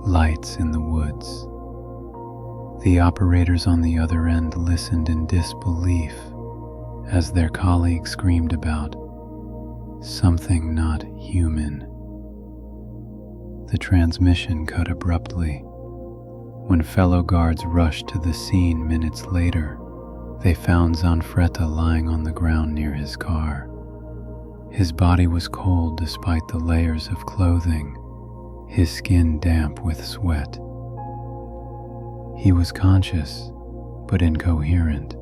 lights in the woods. The operators on the other end listened in disbelief as their colleagues screamed about something not human. The transmission cut abruptly. When fellow guards rushed to the scene minutes later, they found Zanfretta lying on the ground near his car. His body was cold despite the layers of clothing, his skin damp with sweat. He was conscious, but incoherent,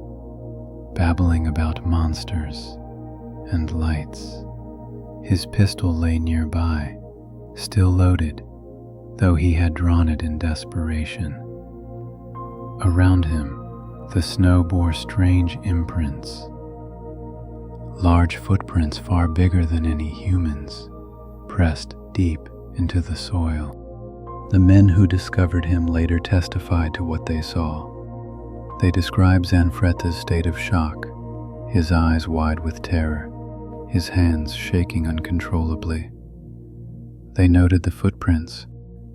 babbling about monsters and lights. His pistol lay nearby, still loaded, though he had drawn it in desperation. Around him, the snow bore strange imprints, large footprints far bigger than any humans, pressed deep into the soil. The men who discovered him later testified to what they saw. They described Zanfretta's state of shock, his eyes wide with terror, his hands shaking uncontrollably. They noted the footprints,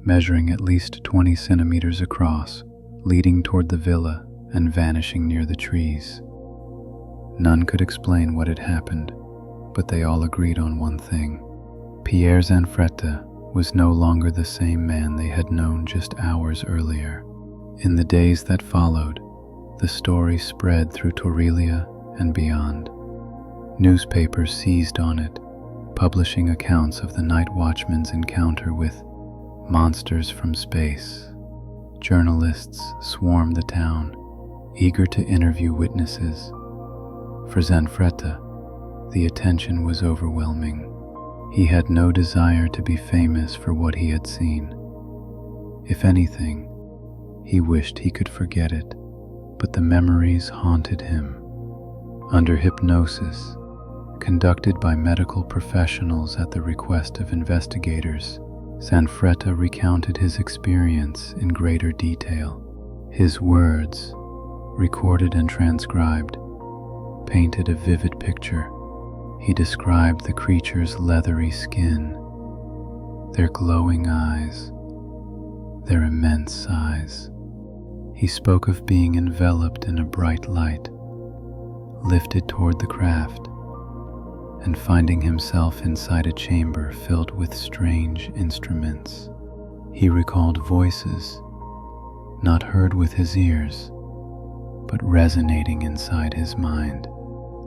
measuring at least 20 centimeters across, leading toward the villa and vanishing near the trees. None could explain what had happened, but they all agreed on one thing. Pierre Zanfretta was no longer the same man they had known just hours earlier. In the days that followed, the story spread through Torriglia and beyond. Newspapers seized on it, publishing accounts of the night watchman's encounter with monsters from space. Journalists swarmed the town, eager to interview witnesses. For Zanfretta, the attention was overwhelming. He had no desire to be famous for what he had seen. If anything, he wished he could forget it, but the memories haunted him. Under hypnosis, conducted by medical professionals at the request of investigators, Zanfretta recounted his experience in greater detail. His words, recorded and transcribed, painted a vivid picture. He described the creature's leathery skin, their glowing eyes, their immense size. He spoke of being enveloped in a bright light, lifted toward the craft, and finding himself inside a chamber filled with strange instruments. He recalled voices, not heard with his ears, but resonating inside his mind.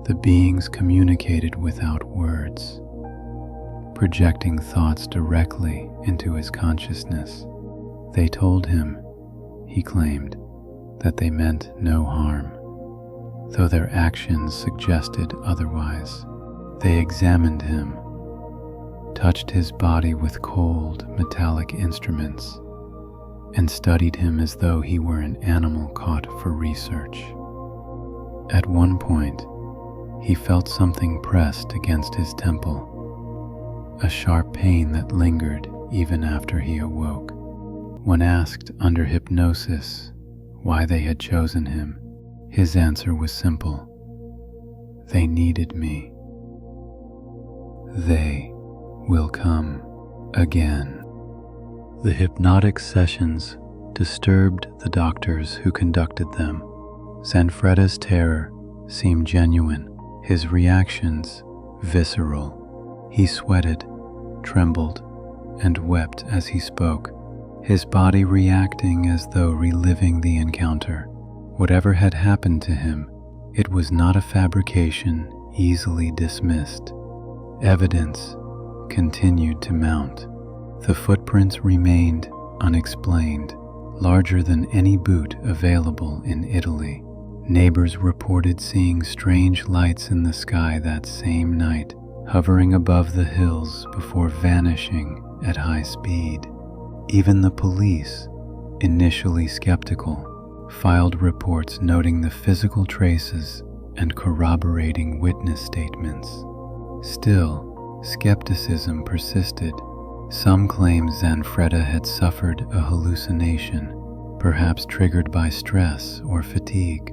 The beings communicated without words, projecting thoughts directly into his consciousness. They told him, he claimed, that they meant no harm, though their actions suggested otherwise. They examined him, touched his body with cold, metallic instruments, and studied him as though he were an animal caught for research. At one point, he felt something pressed against his temple, a sharp pain that lingered even after he awoke. When asked under hypnosis why they had chosen him, his answer was simple. They needed me. They will come again. The hypnotic sessions disturbed the doctors who conducted them. Zanfretta's terror seemed genuine, his reactions visceral. He sweated, trembled, and wept as he spoke, his body reacting as though reliving the encounter. Whatever had happened to him, it was not a fabrication easily dismissed. Evidence continued to mount. The footprints remained unexplained, larger than any boot available in Italy. Neighbors reported seeing strange lights in the sky that same night, hovering above the hills before vanishing at high speed. Even the police, initially skeptical, filed reports noting the physical traces and corroborating witness statements. Still, skepticism persisted. Some claimed Zanfretta had suffered a hallucination, perhaps triggered by stress or fatigue.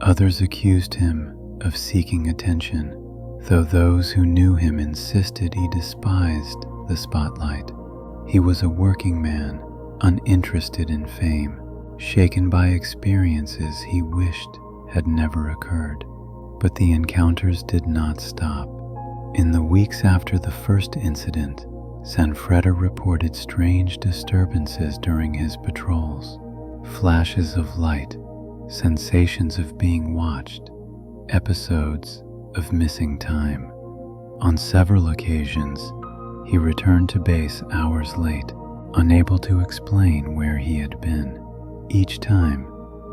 Others accused him of seeking attention, though those who knew him insisted he despised the spotlight. He was a working man, uninterested in fame, shaken by experiences he wished had never occurred. But the encounters did not stop. In the weeks after the first incident, Zanfretta reported strange disturbances during his patrols. Flashes of light, sensations of being watched, episodes of missing time. On several occasions, he returned to base hours late, unable to explain where he had been. Each time,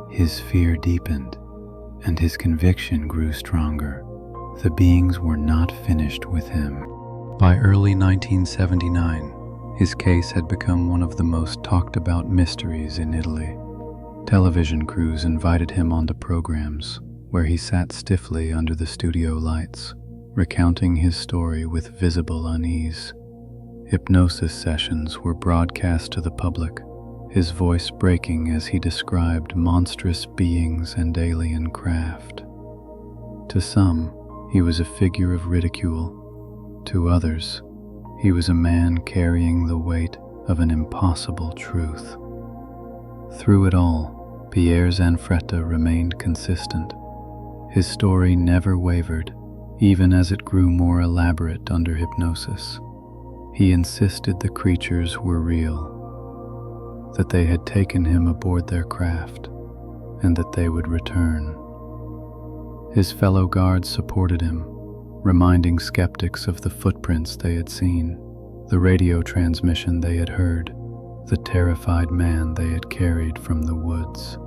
his fear deepened, and his conviction grew stronger. The beings were not finished with him. By early 1979, his case had become one of the most talked about mysteries in Italy. Television crews invited him onto programs where he sat stiffly under the studio lights, recounting his story with visible unease. Hypnosis sessions were broadcast to the public, his voice breaking as he described monstrous beings and alien craft. To some, he was a figure of ridicule. To others, he was a man carrying the weight of an impossible truth. Through it all, Pierre Zanfretta remained consistent. His story never wavered, even as it grew more elaborate under hypnosis. He insisted the creatures were real, that they had taken him aboard their craft, and that they would return. His fellow guards supported him, reminding skeptics of the footprints they had seen, the radio transmission they had heard, the terrified man they had carried from the woods.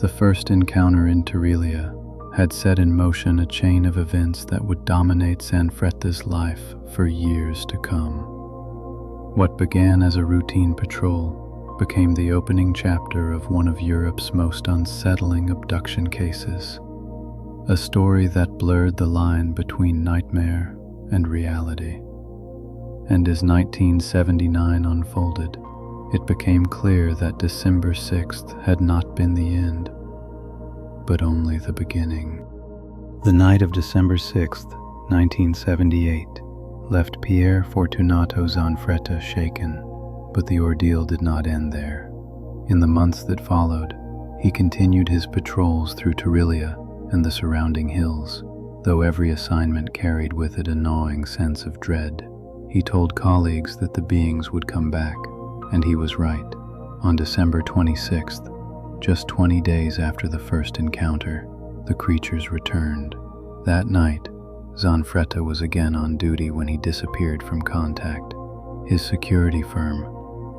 The first encounter in Torriglia had set in motion a chain of events that would dominate Zanfretta's life for years to come. What began as a routine patrol became the opening chapter of one of Europe's most unsettling abduction cases, a story that blurred the line between nightmare and reality. And as 1979 unfolded, it became clear that December 6th had not been the end, but only the beginning. The night of December 6th, 1978, left Pierre Fortunato Zanfretta shaken, but the ordeal did not end there. In the months that followed, he continued his patrols through Torriglia and the surrounding hills, though every assignment carried with it a gnawing sense of dread. He told colleagues that the beings would come back, and he was right. On December 26th, just 20 days after the first encounter, the creatures returned. That night, Zanfretta was again on duty when he disappeared from contact. His security firm,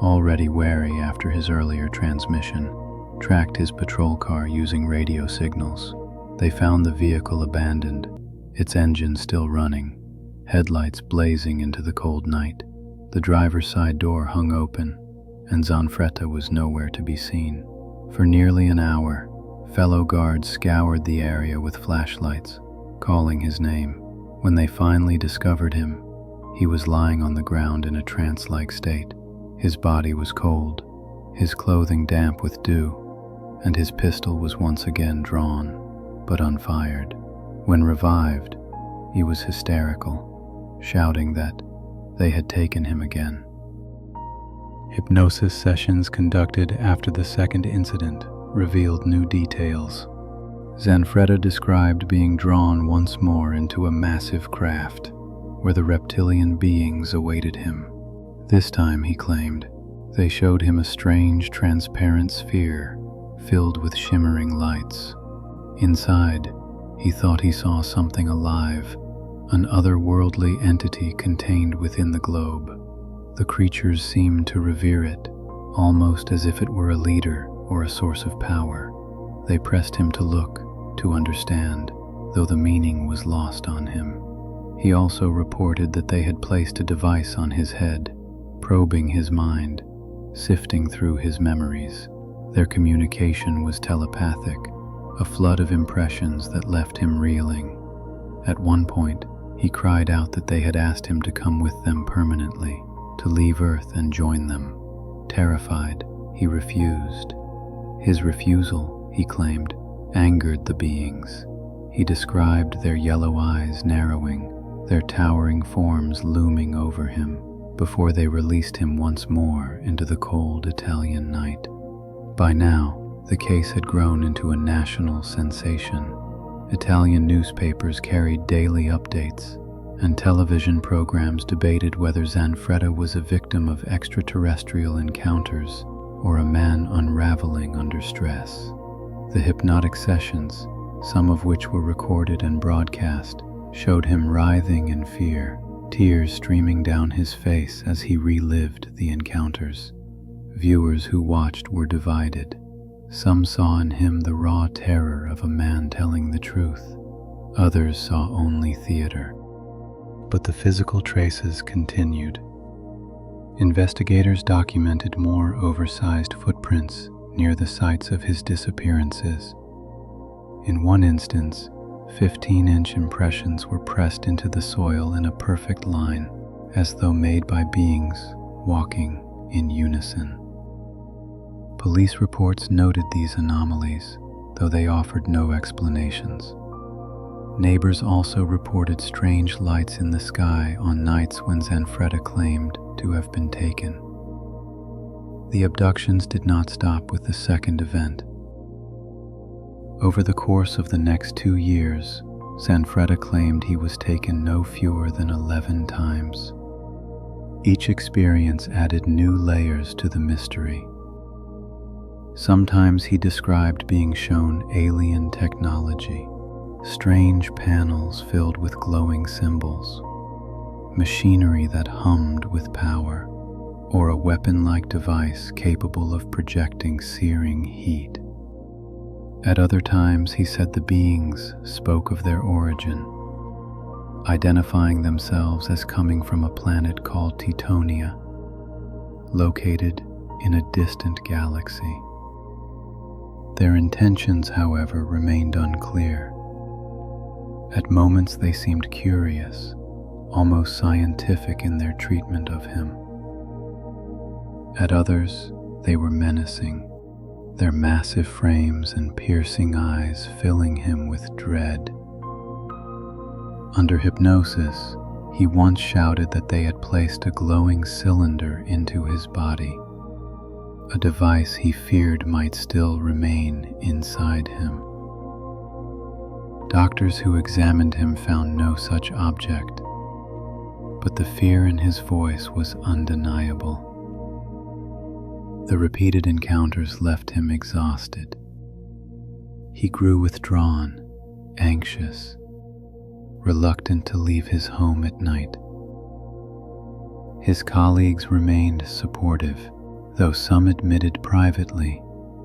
already wary after his earlier transmission, tracked his patrol car using radio signals. They found the vehicle abandoned, its engine still running, headlights blazing into the cold night. The driver's side door hung open, and Zanfretta was nowhere to be seen. For nearly an hour, fellow guards scoured the area with flashlights, calling his name. When they finally discovered him, he was lying on the ground in a trance-like state. His body was cold, his clothing damp with dew, and his pistol was once again drawn, but unfired. When revived, he was hysterical, shouting that they had taken him again. Hypnosis sessions conducted after the second incident revealed new details. Zanfretta described being drawn once more into a massive craft, where the reptilian beings awaited him. This time, he claimed, they showed him a strange, transparent sphere filled with shimmering lights. Inside, he thought he saw something alive, an otherworldly entity contained within the globe. The creatures seemed to revere it, almost as if it were a leader or a source of power. They pressed him to look, to understand, though the meaning was lost on him. He also reported that they had placed a device on his head, probing his mind, sifting through his memories. Their communication was telepathic, a flood of impressions that left him reeling. At one point, he cried out that they had asked him to come with them permanently, to leave Earth and join them. Terrified, he refused. His refusal, he claimed, angered the beings. He described their yellow eyes narrowing, their towering forms looming over him, before they released him once more into the cold Italian night. By now, the case had grown into a national sensation. Italian newspapers carried daily updates, and television programs debated whether Zanfretta was a victim of extraterrestrial encounters or a man unraveling under stress. The hypnotic sessions, some of which were recorded and broadcast, showed him writhing in fear, tears streaming down his face as he relived the encounters. Viewers who watched were divided. Some saw in him the raw terror of a man telling the truth. Others saw only theater. But the physical traces continued. Investigators documented more oversized footprints near the sites of his disappearances. In one instance, 15-inch impressions were pressed into the soil in a perfect line, as though made by beings walking in unison. Police reports noted these anomalies, though they offered no explanations. Neighbors also reported strange lights in the sky on nights when Zanfretta claimed to have been taken. The abductions did not stop with the second event. Over the course of the next 2 years, Zanfretta claimed he was taken no fewer than 11 times. Each experience added new layers to the mystery. Sometimes he described being shown alien technology, strange panels filled with glowing symbols, machinery that hummed with power, or a weapon-like device capable of projecting searing heat. At other times, he said the beings spoke of their origin, identifying themselves as coming from a planet called Titonia, located in a distant galaxy. Their intentions, however, remained unclear. At moments they seemed curious, almost scientific in their treatment of him. At others, they were menacing, their massive frames and piercing eyes filling him with dread. Under hypnosis, he once shouted that they had placed a glowing cylinder into his body, a device he feared might still remain inside him. Doctors who examined him found no such object, but the fear in his voice was undeniable. The repeated encounters left him exhausted. He grew withdrawn, anxious, reluctant to leave his home at night. His colleagues remained supportive, though some admitted privately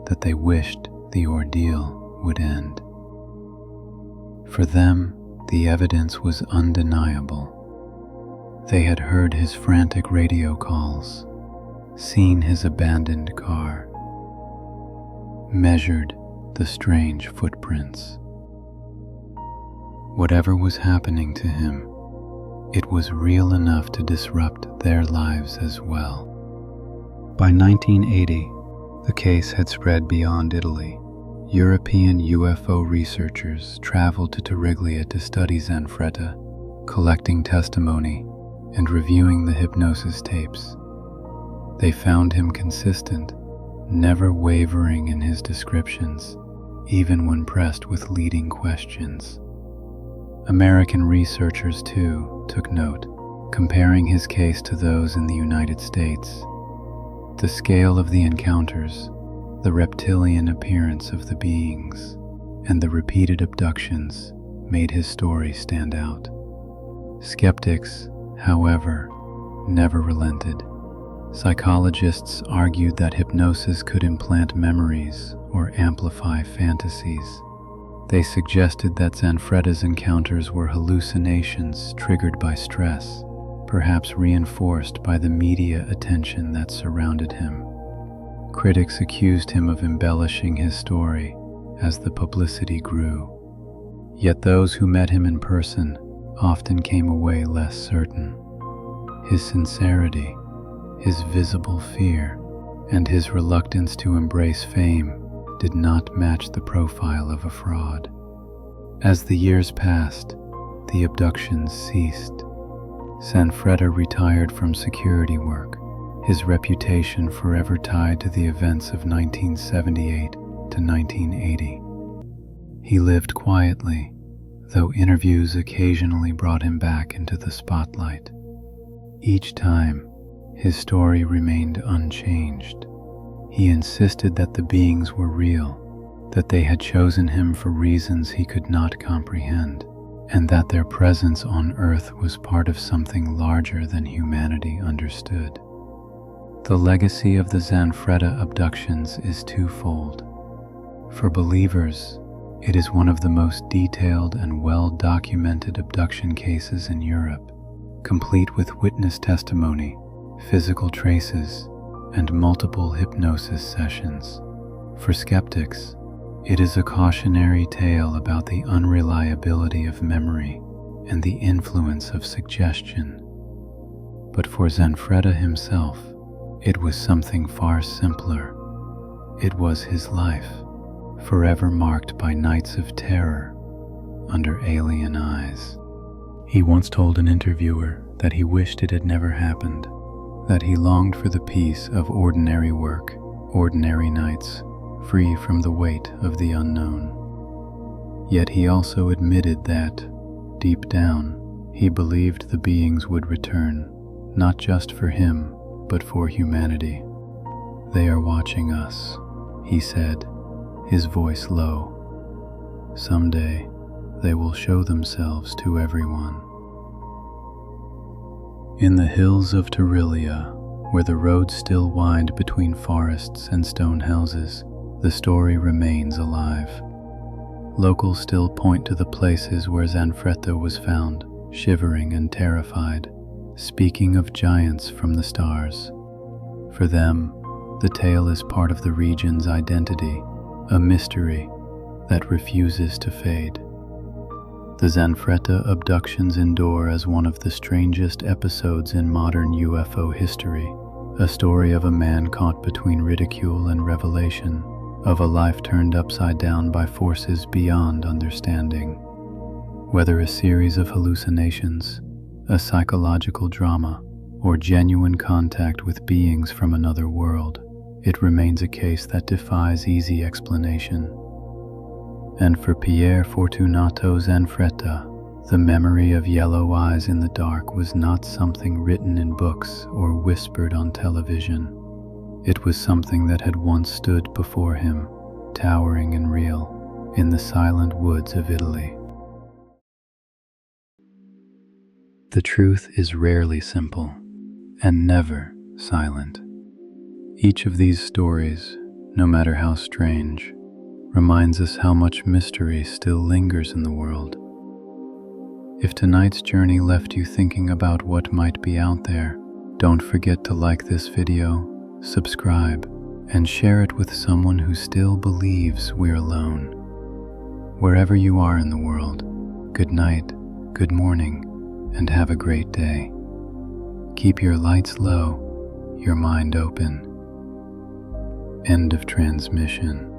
that they wished the ordeal would end. For them, the evidence was undeniable. They had heard his frantic radio calls, seen his abandoned car, measured the strange footprints. Whatever was happening to him, it was real enough to disrupt their lives as well. By 1980, the case had spread beyond Italy. European UFO researchers traveled to Torriglia to study Zanfretta, collecting testimony and reviewing the hypnosis tapes. They found him consistent, never wavering in his descriptions, even when pressed with leading questions. American researchers, too, took note, comparing his case to those in the United States. The scale of the encounters, the reptilian appearance of the beings, and the repeated abductions made his story stand out. Skeptics, however, never relented. Psychologists argued that hypnosis could implant memories or amplify fantasies. They suggested that Zanfretta's encounters were hallucinations triggered by stress, perhaps reinforced by the media attention that surrounded him. Critics accused him of embellishing his story as the publicity grew. Yet those who met him in person often came away less certain. His sincerity, his visible fear, and his reluctance to embrace fame did not match the profile of a fraud. As the years passed, the abductions ceased. Zanfretta retired from security work, his reputation forever tied to the events of 1978 to 1980. He lived quietly, though interviews occasionally brought him back into the spotlight. Each time, his story remained unchanged. He insisted that the beings were real, that they had chosen him for reasons he could not comprehend, and that their presence on Earth was part of something larger than humanity understood. The legacy of the Zanfretta abductions is twofold. For believers, it is one of the most detailed and well-documented abduction cases in Europe, complete with witness testimony, physical traces, and multiple hypnosis sessions. For skeptics, it is a cautionary tale about the unreliability of memory and the influence of suggestion. But for Zanfretta himself, it was something far simpler. It was his life, forever marked by nights of terror under alien eyes. He once told an interviewer that he wished it had never happened, that he longed for the peace of ordinary work, ordinary nights, free from the weight of the unknown. Yet he also admitted that, deep down, he believed the beings would return, not just for him, but for humanity. "They are watching us," he said, his voice low. "Someday, they will show themselves to everyone." In the hills of Torriglia, where the roads still wind between forests and stone houses, the story remains alive. Locals still point to the places where Zanfretta was found, shivering and terrified, speaking of giants from the stars. For them, the tale is part of the region's identity, a mystery that refuses to fade. The Zanfretta abductions endure as one of the strangest episodes in modern UFO history, a story of a man caught between ridicule and revelation, of a life turned upside down by forces beyond understanding. Whether a series of hallucinations, a psychological drama, or genuine contact with beings from another world, it remains a case that defies easy explanation. And for Pier Fortunato Zanfretta, the memory of yellow eyes in the dark was not something written in books or whispered on television. It was something that had once stood before him, towering and real, in the silent woods of Italy. The truth is rarely simple, and never silent. Each of these stories, no matter how strange, reminds us how much mystery still lingers in the world. If tonight's journey left you thinking about what might be out there, don't forget to like this video, subscribe, and share it with someone who still believes we're alone. Wherever you are in the world, good night, good morning, and have a great day. Keep your lights low, your mind open. End of transmission.